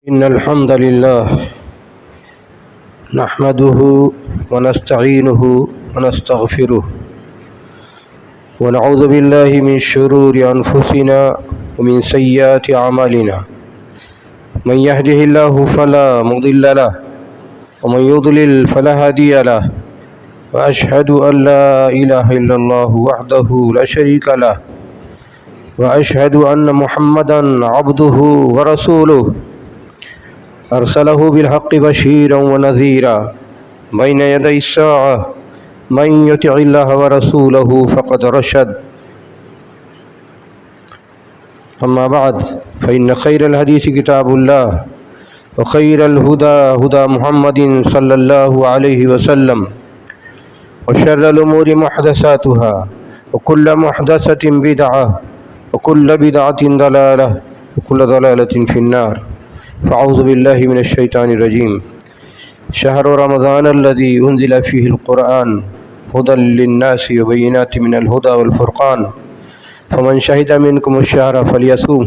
إن الحمد لله نحمده ونستعينه ونستغفره ونعوذ بالله من شرور أنفسنا ومن سيئات أعمالنا من يهده الله فلا مضل له ومن يضلل فلا هادي له وأشهد أن لا إله إلا الله وحده لا شريك له وأشهد أن محمدا عبده ورسوله أرسله بالحق بشيرا ونذيرا بين يدي الساعة من يطع الله ورسوله فقد رشد أما بعد فإن خير الحديث كتاب الله وخير الهدى هدى محمد صلى الله عليه وسلم وشر الأمور محدثاتها وكل محدثة بدعة وكل بدعة ضلالة وكل ضلالة في النار فأعوذ بالله من الشيطان الرجيم شهر رمضان الذي أنزل فيه القرآن هدى للناس وبينات من الهدى والفرقان فمن شهد منكم الشهر فليصوم.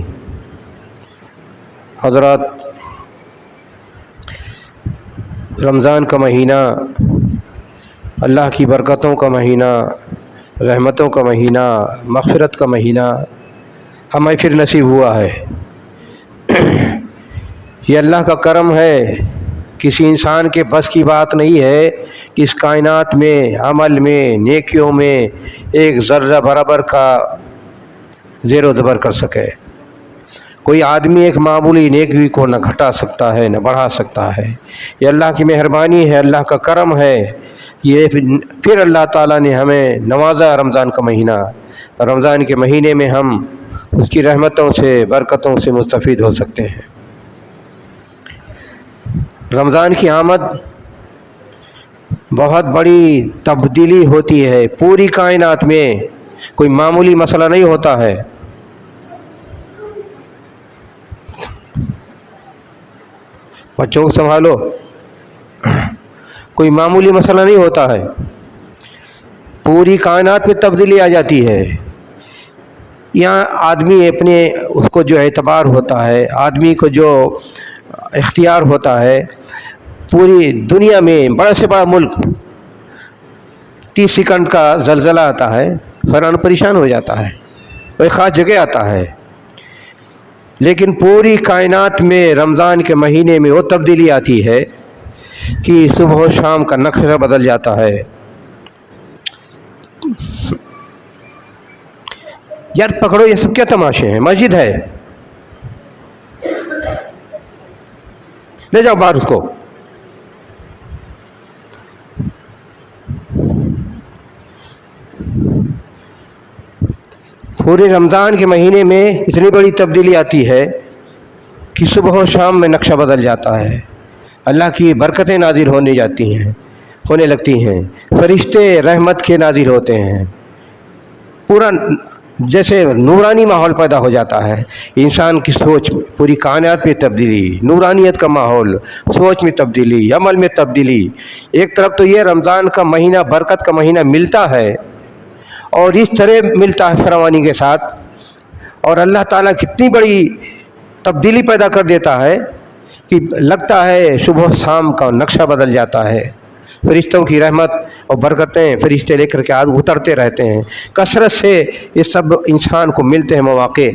حضرات، رمضان کا مہینہ اللہ کی برکتوں کا مہینہ، رحمتوں کا مہینہ، مغفرت کا مہینہ ہمیں پھر نصیب ہوا ہے. یہ اللہ کا کرم ہے. کسی انسان کے بس کی بات نہیں ہے کہ اس کائنات میں عمل میں نیکیوں میں ایک ذرہ برابر کا زیر و زبر کر سکے. کوئی آدمی ایک معمولی نیکی کو نہ گھٹا سکتا ہے نہ بڑھا سکتا ہے. یہ اللہ کی مہربانی ہے، اللہ کا کرم ہے. یہ پھر اللہ تعالیٰ نے ہمیں نوازا رمضان کا مہینہ. رمضان کے مہینے میں ہم اس کی رحمتوں سے برکتوں سے مستفید ہو سکتے ہیں. رمضان کی آمد بہت بڑی تبدیلی ہوتی ہے. پوری کائنات میں کوئی معمولی مسئلہ نہیں ہوتا ہے. بچوں کو سنبھالو، کوئی معمولی مسئلہ نہیں ہوتا ہے. پوری کائنات میں تبدیلی آ جاتی ہے. یہاں آدمی اپنے اس کو جو اعتبار ہوتا ہے، آدمی کو جو اختیار ہوتا ہے، پوری دنیا میں بڑا سے بڑا ملک 30 سیکنڈ کا زلزلہ آتا ہے، حیران پریشان ہو جاتا ہے، کوئی خاص جگہ آتا ہے. لیکن پوری کائنات میں رمضان کے مہینے میں وہ تبدیلی آتی ہے کہ صبح و شام کا نقشہ بدل جاتا ہے. یار پکڑو، یہ سب کیا تماشے ہیں؟ مسجد ہے، لے جاؤ باہر اس کو. پورے رمضان کے مہینے میں اتنی بڑی تبدیلی آتی ہے کہ صبح و شام میں نقشہ بدل جاتا ہے. اللہ کی برکتیں نازل ہونے لگتی ہیں. فرشتے رحمت کے نازل ہوتے ہیں. پورا جیسے نورانی ماحول پیدا ہو جاتا ہے. انسان کی سوچ میں پوری کائنات میں تبدیلی، نورانیت کا ماحول، سوچ میں تبدیلی، عمل میں تبدیلی. ایک طرف تو یہ رمضان کا مہینہ برکت کا مہینہ ملتا ہے اور اس طرح ملتا ہے فراوانی کے ساتھ، اور اللہ تعالیٰ کتنی بڑی تبدیلی پیدا کر دیتا ہے کہ لگتا ہے صبح و شام کا نقشہ بدل جاتا ہے. فرشتوں کی رحمت اور برکتیں فرشتے لے کر کے اترتے رہتے ہیں. کثرت سے یہ سب انسان کو ملتے ہیں مواقع.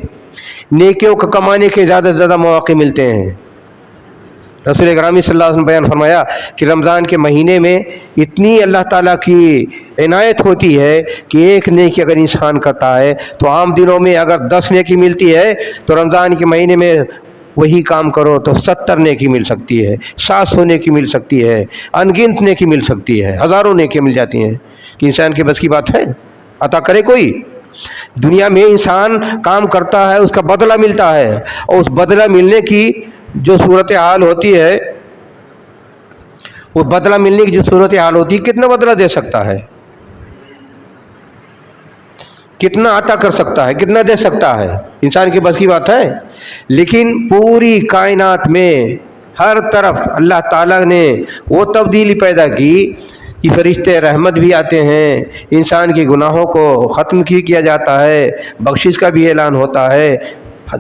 نیکیوں کو کمانے کے زیادہ سے زیادہ مواقع ملتے ہیں. رسول اکرم صلی اللہ علیہ وسلم بیان فرمایا کہ رمضان کے مہینے میں اتنی اللہ تعالیٰ کی عنایت ہوتی ہے کہ ایک نیکی اگر انسان کرتا ہے تو عام دنوں میں اگر 10 نیکی ملتی ہے تو رمضان کے مہینے میں وہی کام کرو تو 70 نیکی مل سکتی ہے، 700 نیکی مل سکتی ہے، انگنت نیکی مل سکتی ہے، ہزاروں نیکی مل جاتی ہیں. کہ انسان کے بس کی بات ہے؟ عطا کرے کوئی؟ دنیا میں انسان کام کرتا ہے، اس کا بدلہ ملتا ہے، اور اس بدلہ ملنے کی جو صورتحال ہوتی ہے، وہ بدلہ ملنے کی جو صورتحال ہوتی ہے، کتنا بدلہ دے سکتا ہے، کتنا عطا کر سکتا ہے، کتنا دے سکتا ہے؟ انسان کی بس کی بات ہے. لیکن پوری کائنات میں ہر طرف اللہ تعالیٰ نے وہ تبدیلی پیدا کی کہ فرشتے رحمت بھی آتے ہیں، انسان کے گناہوں کو ختم کیا جاتا ہے، بخشش کا بھی اعلان ہوتا ہے،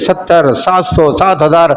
70, 700, 7,000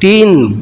3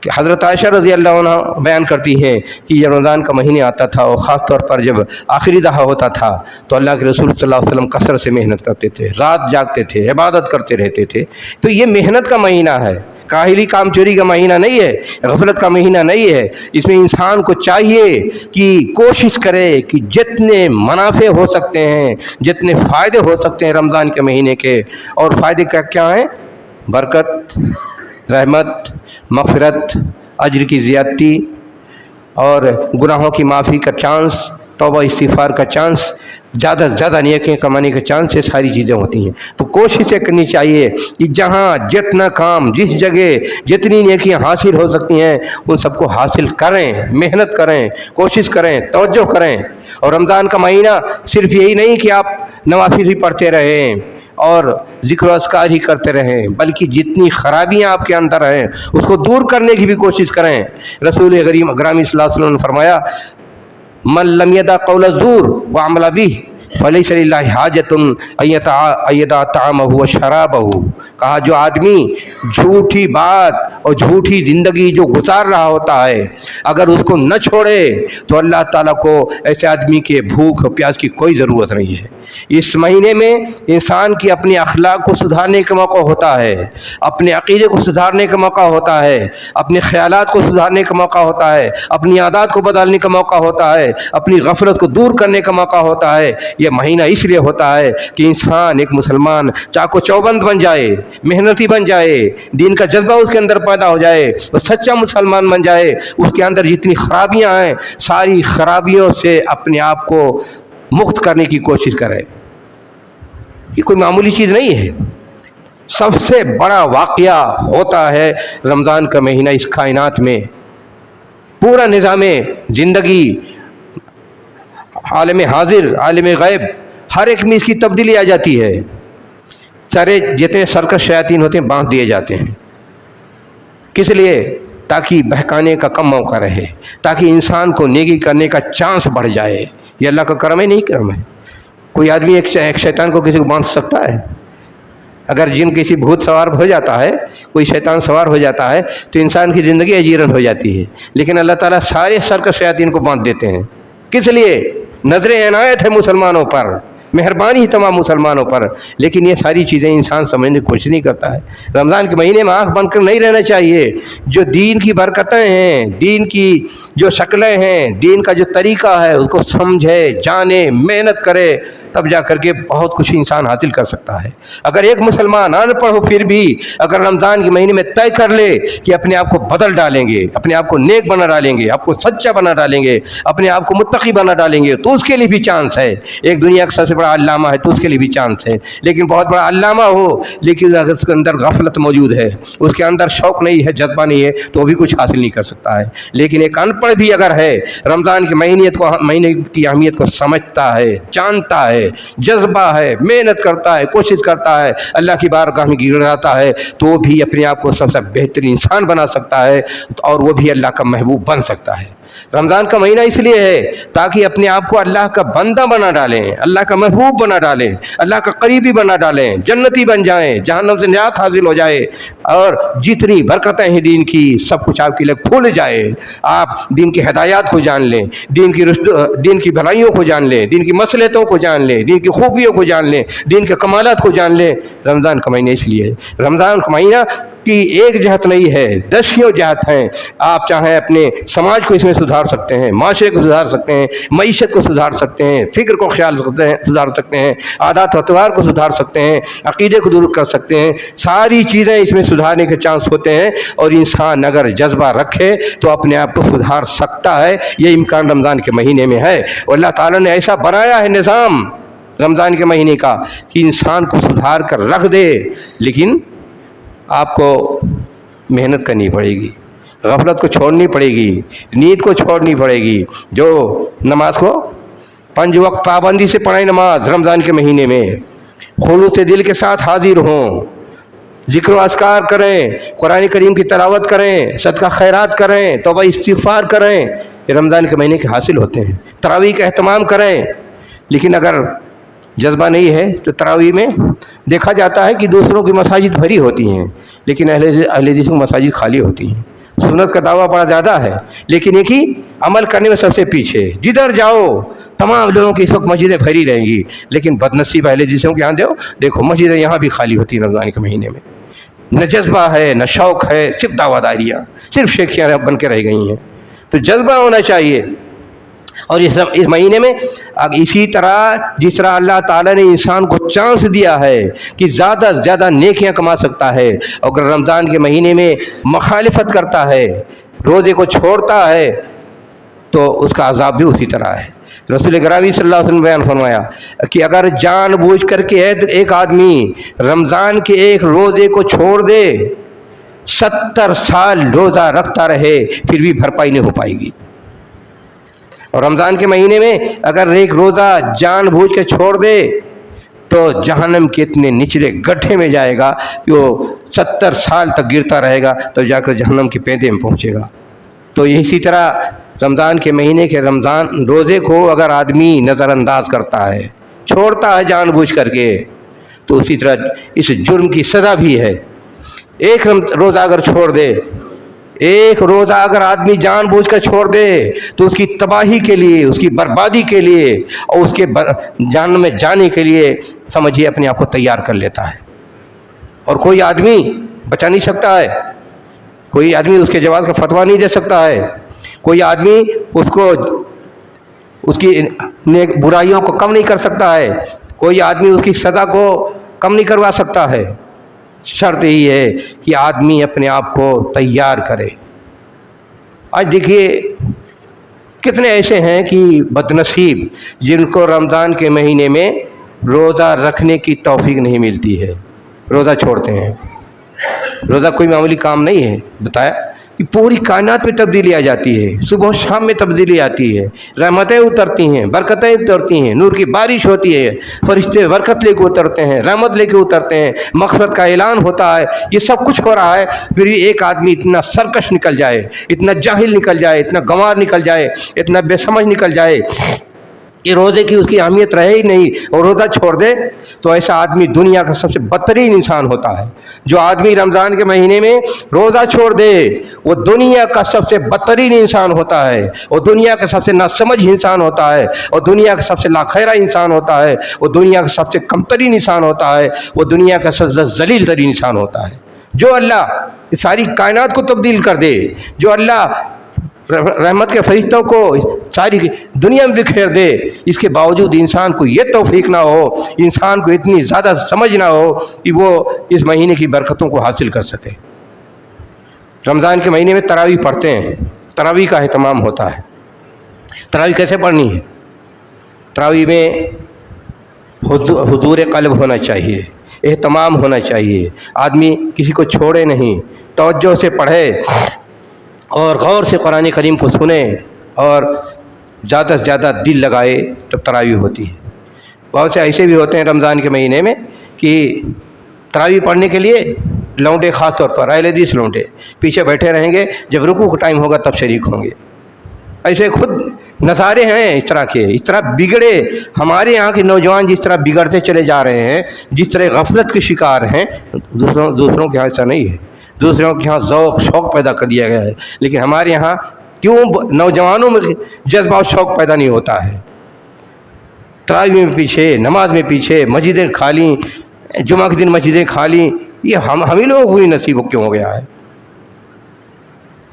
کہ حضرت عائشہ رضی اللہ عنہ بیان کرتی ہیں کہ جب رمضان کا مہینے آتا تھا اور خاص طور پر جب آخری دہا ہوتا تھا تو اللہ کے رسول صلی اللہ علیہ وسلم کثرت سے محنت کرتے تھے، رات جاگتے تھے، عبادت کرتے رہتے تھے۔ تو یہ محنت کا مہینہ ہے، کاہلی کام چوری کا مہینہ نہیں ہے، غفلت کا مہینہ نہیں ہے۔ اس میں انسان کو چاہیے کہ کوشش کرے کہ جتنے منافع ہو سکتے ہیں، جتنے فائدے ہو سکتے ہیں رمضان کے مہینے کے، اور فائدے کیا ہیں؟ برکت، رحمت، مغفرت، اجر کی زیادتی اور گناہوں کی معافی کا چانس، توبہ استغفار کا چانس، زیادہ سے زیادہ نیکیاں کمانے کا چانس، یہ ساری چیزیں ہوتی ہیں۔ تو کوششیں کرنی چاہیے کہ جہاں جتنا کام، جس جگہ جتنی نیکیاں حاصل ہو سکتی ہیں ان سب کو حاصل کریں، محنت کریں، کوشش کریں، توجہ کریں۔ اور رمضان کا مہینہ صرف یہی نہیں کہ آپ نوافل ہی پڑھتے رہیں اور ذکر و اذکار ہی کرتے رہیں، بلکہ جتنی خرابیاں آپ کے اندر ہیں اس کو دور کرنے کی بھی کوشش کریں۔ رسول گرامی صلی اللہ علیہ وسلم نے فرمایا من لم یدع قول الزور وعمل به فلیس للہ حاجۃ ان یدع طعامہ وشرابہ، کہا جو آدمی جھوٹی بات اور جھوٹی زندگی جو گزار رہا ہوتا ہے اگر اس کو نہ چھوڑے تو اللہ تعالیٰ کو ایسے آدمی کے بھوک اور پیاس کی کوئی ضرورت نہیں ہے۔ اس مہینے میں انسان کی اپنے اخلاق کو سدھارنے کا موقع ہوتا ہے، اپنے عقیدے کو سدھارنے کا موقع ہوتا ہے، اپنے خیالات کو سدھارنے کا موقع ہوتا ہے، اپنی عادات کو بدلنے کا موقع ہوتا ہے، اپنی غفلت کو دور کرنے کا موقع ہوتا ہے۔ یہ مہینہ اس لیے ہوتا ہے کہ انسان ایک مسلمان چاق و چوبند بن جائے، محنتی بن جائے، دین کا جذبہ اس کے اندر پیدا ہو جائے، وہ سچا مسلمان بن جائے، اس کے اندر جتنی خرابیاں ہیں ساری خرابیوں سے اپنے آپ کو مکت کرنے کی کوشش کرے۔ یہ کوئی معمولی چیز نہیں ہے، سب سے بڑا واقعہ ہوتا ہے رمضان کا مہینہ اس کائنات میں۔ پورا نظام زندگی، عالم حاضر، عالم غیب، ہر ایک میں اس کی تبدیلی آ جاتی ہے۔ سارے جتنے سرکش شیاطین ہوتے ہیں باندھ دیے جاتے ہیں، کس لیے؟ تاکہ بہکانے کا کم موقع رہے، تاکہ انسان کو نیکی کرنے کا چانس بڑھ جائے۔ یہ اللہ کا کرم ہے، نہیں کرم ہے؟ کوئی آدمی ایک شیطان کو کسی کو باندھ سکتا ہے؟ اگر جن کسی بھوت سوار ہو جاتا ہے، کوئی شیطان سوار ہو جاتا ہے تو انسان کی زندگی اجیرن ہو جاتی ہے، لیکن اللہ تعالیٰ سارے سرکش شیاطین کو باندھ دیتے ہیں۔ کس لیے؟ نظر عنایت ہے مسلمانوں پر، مہربانی تمام مسلمانوں پر، لیکن یہ ساری چیزیں انسان سمجھنے کی کوشش نہیں کرتا ہے۔ رمضان کے مہینے میں آنکھ بند کر نہیں رہنا چاہیے۔ جو دین کی برکتیں ہیں، دین کی جو شکلیں ہیں، دین کا جو طریقہ ہے اس کو سمجھے، جانے، محنت کرے، تب جا کر کے بہت کچھ انسان حاصل کر سکتا ہے۔ اگر ایک مسلمان ان پڑھ ہو پھر بھی اگر رمضان کے مہینے میں طے کر لے کہ اپنے آپ کو بدل ڈالیں گے، اپنے آپ کو نیک بنا ڈالیں گے، آپ کو سچا بنا ڈالیں گے، اپنے آپ کو متقی بنا ڈالیں گے، تو اس کے لیے بھی چانس ہے۔ ایک دنیا کا سب سے بڑا علامہ ہے تو اس کے لیے بھی چانس ہے، لیکن بہت بڑا علامہ ہو لیکن اگر اس کے اندر غفلت موجود ہے، اس کے اندر شوق نہیں ہے، جذبہ نہیں ہے، تو وہ بھی کچھ حاصل نہیں کر سکتا ہے۔ لیکن ایک ان پڑھ بھی اگر ہے، رمضان کے مہینے کی اہمیت کو سمجھتا ہے، جانتا ہے، جذبہ ہے، محنت کرتا ہے، کوشش کرتا ہے، اللہ کی بارگاہ میں گڑگڑاتا ہے، تو وہ بھی اپنے آپ کو سب سے بہترین انسان بنا سکتا ہے اور وہ بھی اللہ کا محبوب بن سکتا ہے۔ رمضان کا مہینہ اس لیے ہے تاکہ اپنے آپ کو اللہ کا بندہ بنا ڈالیں، اللہ کا محبوب بنا ڈالیں، اللہ کا قریبی بنا ڈالیں، جنتی بن جائیں، جہنم سے نجات حاصل ہو جائے، اور جتنی برکتیں ہیں دین کی سب کچھ آپ کے لیے کھل جائے۔ آپ دین کی ہدایات کو جان لیں، دین کی بھلائیوں کو جان لیں، دین کی مصلحتوں کو جان لیں، دین کی خوبیوں کو جان لیں، دین کے کمالات کو جان لیں۔ رمضان کا مہینہ اس لیے ہے۔ رمضان کا مہینہ کی ایک جہت نہیں ہے، دسیوں جہت ہیں۔ آپ چاہیں اپنے سماج کو اس میں سدھار سکتے ہیں، معاشرے کو سدھار سکتے ہیں، معیشت کو سدھار سکتے ہیں، فکر کو خیال سدھار سکتے ہیں، عادات و اطوار کو سدھار سکتے ہیں، عقیدے کو دور کر سکتے ہیں۔ ساری چیزیں اس میں سدھارنے کے چانس ہوتے ہیں، اور انسان اگر جذبہ رکھے تو اپنے آپ کو سدھار سکتا ہے۔ یہ امکان رمضان کے مہینے میں ہے، اور اللہ تعالیٰ نے ایسا بنایا ہے نظام رمضان کے مہینے کا کہ انسان کو سدھار کر رکھ دے، لیکن آپ کو محنت کرنی پڑے گی، غفلت کو چھوڑنی پڑے گی، نیند کو چھوڑنی پڑے گی۔ جو نماز کو 5 وقت پابندی سے پڑھیں، نماز رمضان کے مہینے میں خلوص دل کے ساتھ حاضر ہوں، ذکر و اذکار کریں، قرآن کریم کی تلاوت کریں، صدقہ خیرات کریں، توبہ استغفار کریں، یہ رمضان کے مہینے کے حاصل ہوتے ہیں۔ تراویح کا اہتمام کریں، لیکن اگر جذبہ نہیں ہے تو تراویح میں دیکھا جاتا ہے کہ دوسروں کی مساجد بھری ہوتی ہیں لیکن اہل حدیث کی مساجد خالی ہوتی ہیں۔ سنت کا دعویٰ بڑا زیادہ ہے لیکن ایک ہی عمل کرنے میں سب سے پیچھے. جدھر جاؤ تمام لوگوں کی اس وقت مسجدیں بھری رہیں گی, لیکن بدنصیب اہل حدیثوں کے یہاں دیکھو مسجدیں یہاں بھی خالی ہوتی ہیں رمضان کے مہینے میں. نہ جذبہ ہے نہ شوق ہے, صرف دعویٰ داریاں, صرف شیخیاں بن کے رہ گئی ہیں. تو جذبہ ہونا چاہیے. اور اس مہینے میں اسی طرح جس طرح اللہ تعالیٰ نے انسان کو چانس دیا ہے کہ زیادہ سے زیادہ نیکیاں کما سکتا ہے, اگر رمضان کے مہینے میں مخالفت کرتا ہے, روزے کو چھوڑتا ہے, تو اس کا عذاب بھی اسی طرح ہے. رسول گرامی صلی اللہ علیہ وسلم بیان فرمایا کہ اگر جان بوجھ کر کے ایک آدمی رمضان کے ایک روزے کو چھوڑ دے, 70 سال روزہ رکھتا رہے پھر بھی بھرپائی نہیں ہو پائے گی. اور رمضان کے مہینے میں اگر ایک روزہ جان بوجھ کے چھوڑ دے تو جہنم کے اتنے نچلے گڈھے میں جائے گا کہ وہ 70 سال تک گرتا رہے گا تو جا کر جہنم کے پیندے میں پہنچے گا. تو اسی طرح رمضان کے مہینے کے روزے کو اگر آدمی نظر انداز کرتا ہے, چھوڑتا ہے جان بوجھ کر کے, تو اسی طرح اس جرم کی سزا بھی ہے. ایک روزہ اگر چھوڑ دے, ایک روزہ اگر آدمی جان بوجھ کر چھوڑ دے تو اس کی تباہی کے لیے, اس کی بربادی کے لیے اور اس کے جان میں جانے کے لیے سمجھیے اپنے آپ کو تیار کر لیتا ہے. اور کوئی آدمی بچا نہیں سکتا ہے, کوئی آدمی اس کے جواز کا فتویٰ نہیں دے سکتا ہے, کوئی آدمی اس کی برائیوں کو کم نہیں کر سکتا ہے, کوئی آدمی اس کی سزا کو کم نہیں کروا سکتا ہے. شرط یہی ہے کہ آدمی اپنے آپ کو تیار کرے. آج دیکھیے کتنے ایسے ہیں کہ بدنصیب جن کو رمضان کے مہینے میں روزہ رکھنے کی توفیق نہیں ملتی ہے, روزہ چھوڑتے ہیں. روزہ کوئی معمولی کام نہیں ہے, بتایا کہ پوری کائنات میں تبدیلی آ جاتی ہے, صبح و شام میں تبدیلی آتی ہے, رحمتیں اترتی ہیں, برکتیں اترتی ہیں, نور کی بارش ہوتی ہے, فرشتے برکت لے کے اترتے ہیں, رحمت لے کے اترتے ہیں, مغفرت کا اعلان ہوتا ہے. یہ سب کچھ ہو رہا ہے, پھر بھی ایک آدمی اتنا سرکش نکل جائے, اتنا جاہل نکل جائے, اتنا گنوار نکل جائے, اتنا بے سمجھ نکل جائے کہ روزے کی اس کی اہمیت رہے ہی نہیں اور روزہ چھوڑ دے, تو ایسا آدمی دنیا کا سب سے بدترین انسان ہوتا ہے. جو آدمی رمضان کے مہینے میں روزہ چھوڑ دے وہ دنیا کا سب سے بدترین انسان ہوتا ہے, وہ دنیا کا سب سے ناسمجھ انسان ہوتا ہے, وہ دنیا کا سب سے لاخیرہ انسان ہوتا ہے, وہ دنیا کا سب سے کمترین انسان ہوتا ہے, وہ دنیا کا سب سے ذلیل ترین انسان ہوتا ہے. جو اللہ ساری کائنات کو تبدیل کر دے, جو اللہ رحمت کے فرشتوں کو ساری دنیا میں بکھیر دے, اس کے باوجود انسان کو یہ توفیق نہ ہو, انسان کو اتنی زیادہ سمجھ نہ ہو کہ وہ اس مہینے کی برکتوں کو حاصل کر سکے. رمضان کے مہینے میں تراویح پڑھتے ہیں, تراویح کا اہتمام ہوتا ہے. تراویح کیسے پڑھنی ہے؟ تراویح میں حضور قلب ہونا چاہیے, اہتمام ہونا چاہیے, آدمی کسی کو چھوڑے نہیں, توجہ سے پڑھے اور غور سے قرآن کریم کو سنے اور زیادہ سے زیادہ دل لگائے تب تراویح ہوتی ہے. بہت سے ایسے بھی ہوتے ہیں رمضان کے مہینے میں کہ تراویح پڑھنے کے لیے لونڈے, خاص طور پر اہل حدیث لونڈے پیچھے بیٹھے رہیں گے, جب رکوع کا ٹائم ہوگا تب شریک ہوں گے. ایسے خود نظارے ہیں اس طرح کے, اس طرح بگڑے ہمارے یہاں کے نوجوان جس طرح بگڑتے چلے جا رہے ہیں, جس طرح غفلت کے شکار ہیں. دوسروں کے یہاں ایسا نہیں ہے, دوسروں کے یہاں ذوق شوق پیدا کر دیا گیا ہے, لیکن ہمارے یہاں کیوں نوجوانوں میں جذبہ و شوق پیدا نہیں ہوتا ہے؟ تراویح میں پیچھے, نماز میں پیچھے, مسجدیں خالی, جمعہ کے دن مسجدیں خالی, یہ ہم ہی لوگوں کو ہی نصیب کیوں ہو گیا ہے؟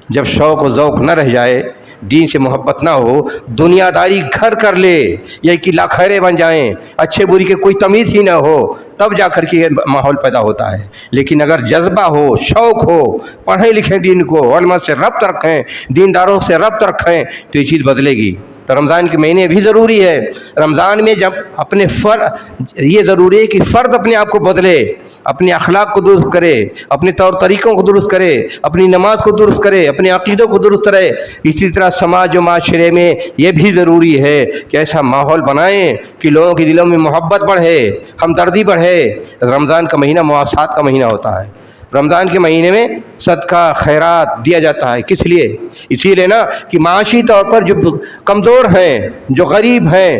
جب شوق و ذوق نہ رہ جائے, دین سے محبت نہ ہو, دنیا داری گھر کر لے یا کہ لاخیرے بن جائیں, اچھے بری کے کوئی تمیز ہی نہ ہو, تب جا کر کے ماحول پیدا ہوتا ہے. لیکن اگر جذبہ ہو, شوق ہو, پڑھیں لکھیں دین کو, علماء سے ربط رکھیں, دینداروں سے ربط رکھیں, تو یہ چیز بدلے گی. تو رمضان کے مہینے بھی ضروری ہے. رمضان میں جب اپنے یہ ضروری ہے کہ فرد اپنے آپ کو بدلے, اپنے اخلاق کو درست کرے, اپنے طور طریقوں کو درست کرے, اپنی نماز کو درست کرے, اپنے عقیدوں کو درست کرے. اسی طرح سماج و معاشرے میں یہ بھی ضروری ہے کہ ایسا ماحول بنائیں کہ لوگوں کے دلوں میں محبت بڑھے, ہمدردی بڑھے. رمضان کا مہینہ مواسات کا مہینہ ہوتا ہے. رمضان کے مہینے میں صدقہ خیرات دیا جاتا ہے. کس لیے؟ اسی لیے نا کہ معاشی طور پر جو کمزور ہیں, جو غریب ہیں,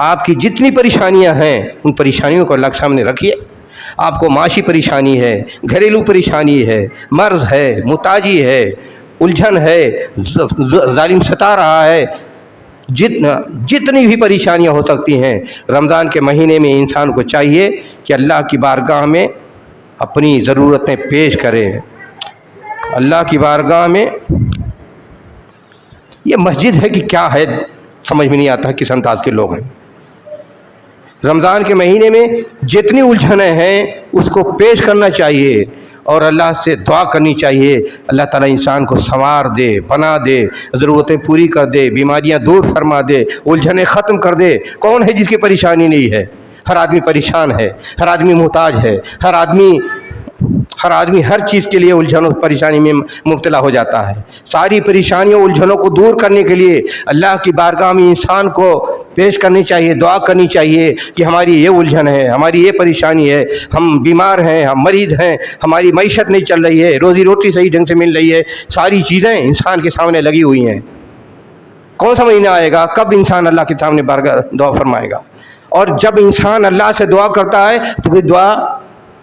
آپ کی جتنی پریشانیاں ہیں ان پریشانیوں کو اللہ کے سامنے رکھیے. آپ کو معاشی پریشانی ہے, گھریلو پریشانی ہے, مرض ہے, محتاجی ہے, الجھن ہے, ظالم ستا رہا ہے, جتنی بھی پریشانیاں ہو سکتی ہیں, رمضان کے مہینے میں انسان کو چاہیے کہ اللہ کی بارگاہ میں اپنی ضرورتیں پیش کرے. اللہ کی بارگاہ میں یہ مسجد ہے کہ کیا ہے سمجھ میں نہیں آتا کس انداز کے لوگ ہیں. رمضان کے مہینے میں جتنی الجھنیں ہیں اس کو پیش کرنا چاہیے اور اللہ سے دعا کرنی چاہیے. اللہ تعالیٰ انسان کو سنوار دے, بنا دے, ضرورتیں پوری کر دے, بیماریاں دور فرما دے, الجھنیں ختم کر دے. کون ہے جس کی پریشانی نہیں ہے؟ ہر آدمی پریشان ہے, ہر آدمی محتاج ہے, ہر آدمی ہر چیز کے لیے الجھنوں پریشانی میں مبتلا ہو جاتا ہے. ساری پریشانیوں الجھنوں کو دور کرنے کے لیے اللہ کی بارگاہ میں انسان کو پیش کرنی چاہیے, دعا کرنی چاہیے کہ ہماری یہ الجھن ہے, ہماری یہ پریشانی ہے, ہم بیمار ہیں, ہم مریض ہیں, ہماری معیشت نہیں چل رہی ہے, روزی روٹی صحیح ڈھنگ سے مل رہی ہے. ساری چیزیں انسان کے سامنے لگی ہوئی ہیں. کون سا مہینہ آئے گا کب انسان اللہ کے سامنے بارگاہ دعا فرمائے گا؟ اور جب انسان اللہ سے دعا کرتا ہے تو پھر دعا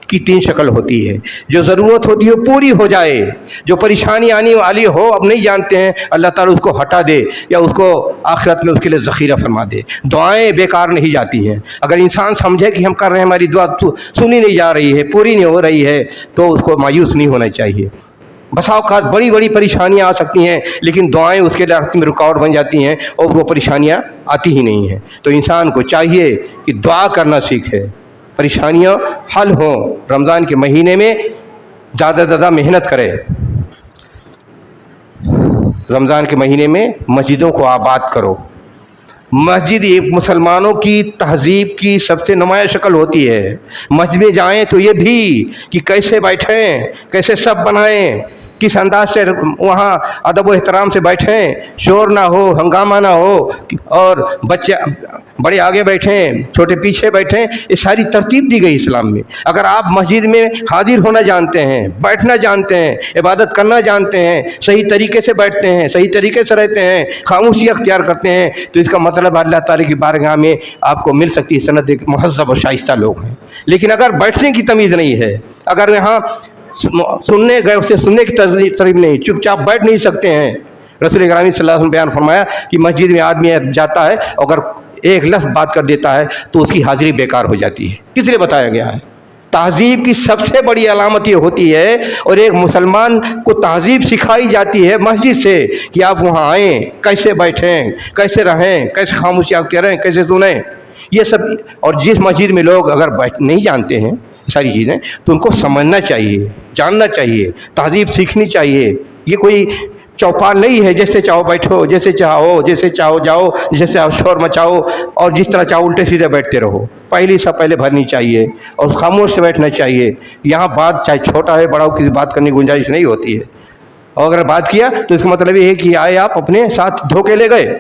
کی 3 شکل ہوتی ہے. جو ضرورت ہوتی ہے وہ پوری ہو جائے, جو پریشانی آنے والی ہو اب نہیں جانتے ہیں, اللہ تعالیٰ اس کو ہٹا دے یا اس کو آخرت میں اس کے لیے ذخیرہ فرما دے. دعائیں بیکار نہیں جاتی ہیں. اگر انسان سمجھے کہ ہم کر رہے ہیں ہماری دعا سنی نہیں جا رہی ہے, پوری نہیں ہو رہی ہے, تو اس کو مایوس نہیں ہونا چاہیے. بسا اوقات بڑی بڑی پریشانیاں آ سکتی ہیں لیکن دعائیں اس کے راستے میں رکاوٹ بن جاتی ہیں اور وہ پریشانیاں آتی ہی نہیں ہیں. تو انسان کو چاہیے کہ دعا کرنا سیکھے, پریشانیاں حل ہوں. رمضان کے مہینے میں زیادہ سے زیادہ محنت کرے. رمضان کے مہینے میں مسجدوں کو آباد کرو. مسجد ایک مسلمانوں کی تہذیب کی سب سے نمایاں شکل ہوتی ہے. مسجد میں جائیں تو یہ بھی کہ کیسے بیٹھیں, کیسے سب بنائیں, کس انداز سے وہاں ادب و احترام سے بیٹھیں, شور نہ ہو, ہنگامہ نہ ہو, اور بچے بڑے آگے بیٹھیں, چھوٹے پیچھے بیٹھیں. یہ ساری ترتیب دی گئی اسلام میں. اگر آپ مسجد میں حاضر ہونا جانتے ہیں, بیٹھنا جانتے ہیں, عبادت کرنا جانتے ہیں, صحیح طریقے سے بیٹھتے ہیں, صحیح طریقے سے رہتے ہیں, خاموشی اختیار کرتے ہیں, تو اس کا مطلب اللہ تعالیٰ کی بارگاہ میں آپ کو مل سکتی ہے سند ایک مہذب و شائستہ لوگ ہیں. لیکن اگر بیٹھنے کی تمیز نہیں ہے, اگر یہاں سننے غیر سے سننے کی ترغیب نہیں, چپ چاپ بیٹھ نہیں سکتے ہیں. رسول گرامی صلی اللہ علیہ وسلم بیان فرمایا کہ مسجد میں آدمی جاتا ہے اگر ایک لفظ بات کر دیتا ہے تو اس کی حاضری بیکار ہو جاتی ہے. کس لیے بتایا گیا ہے؟ تہذیب کی سب سے بڑی علامت یہ ہوتی ہے, اور ایک مسلمان کو تہذیب سکھائی جاتی ہے مسجد سے, کہ آپ وہاں آئیں, کیسے بیٹھیں, کیسے رہیں, کیسے خاموشی آپ کریں, کیسے سنیں, یہ سب. اور جس مسجد میں لوگ اگر نہیں جانتے ہیں ساری چیزیں, تو ان کو سمجھنا چاہیے, جاننا چاہیے, تہذیب سیکھنی چاہیے. یہ کوئی چوپال نہیں ہے جیسے چاہو بیٹھو, جیسے چاہو, جیسے چاہو جاؤ, جیسے چاہو شور مچاؤ, اور جس طرح چاہو الٹے سیدھے بیٹھتے رہو. پہلی سب پہلے بھرنی چاہیے اور خاموش سے بیٹھنا چاہیے. یہاں بات چاہے چھوٹا ہے بڑا ہو, کسی بات کرنے کی گنجائش نہیں ہوتی ہے. اور اگر بات کیا تو اس کا مطلب یہ ہے کہ آئے آپ اپنے ساتھ دھوکے لے گئے.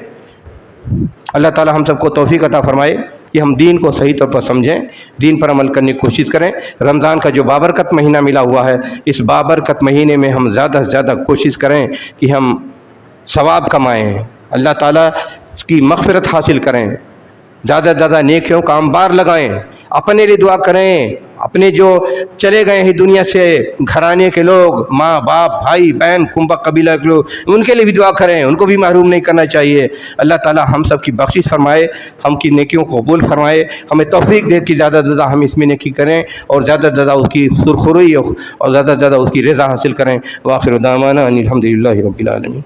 اللہ تعالی ہم سب کو توفیق عطا فرمائے کہ ہم دین کو صحیح طور پر سمجھیں, دین پر عمل کرنے کی کوشش کریں. رمضان کا جو بابرکت مہینہ ملا ہوا ہے, اس بابرکت مہینے میں ہم زیادہ سے زیادہ کوشش کریں کہ ہم ثواب کمائیں, اللہ تعالیٰ کی مغفرت حاصل کریں, زیادہ سے زیادہ نیکیوں کا انبار لگائیں. اپنے لیے دعا کریں, اپنے جو چلے گئے ہیں دنیا سے گھرانے کے لوگ, ماں باپ بھائی بہن کنبہ قبیلہ کے لوگ, ان کے لیے بھی دعا کریں, ان کو بھی محروم نہیں کرنا چاہیے. اللہ تعالیٰ ہم سب کی بخشش فرمائے, ہم کی نیکیوں کو قبول فرمائے, ہمیں توفیق دے کہ زیادہ سے زیادہ ہم اس میں نیکی کریں اور زیادہ سے زیادہ اس کی سرخروئی اور زیادہ سے زیادہ اس کی رضا حاصل کریں. وآخر دعوانا ان الحمد للہ رب العالمین.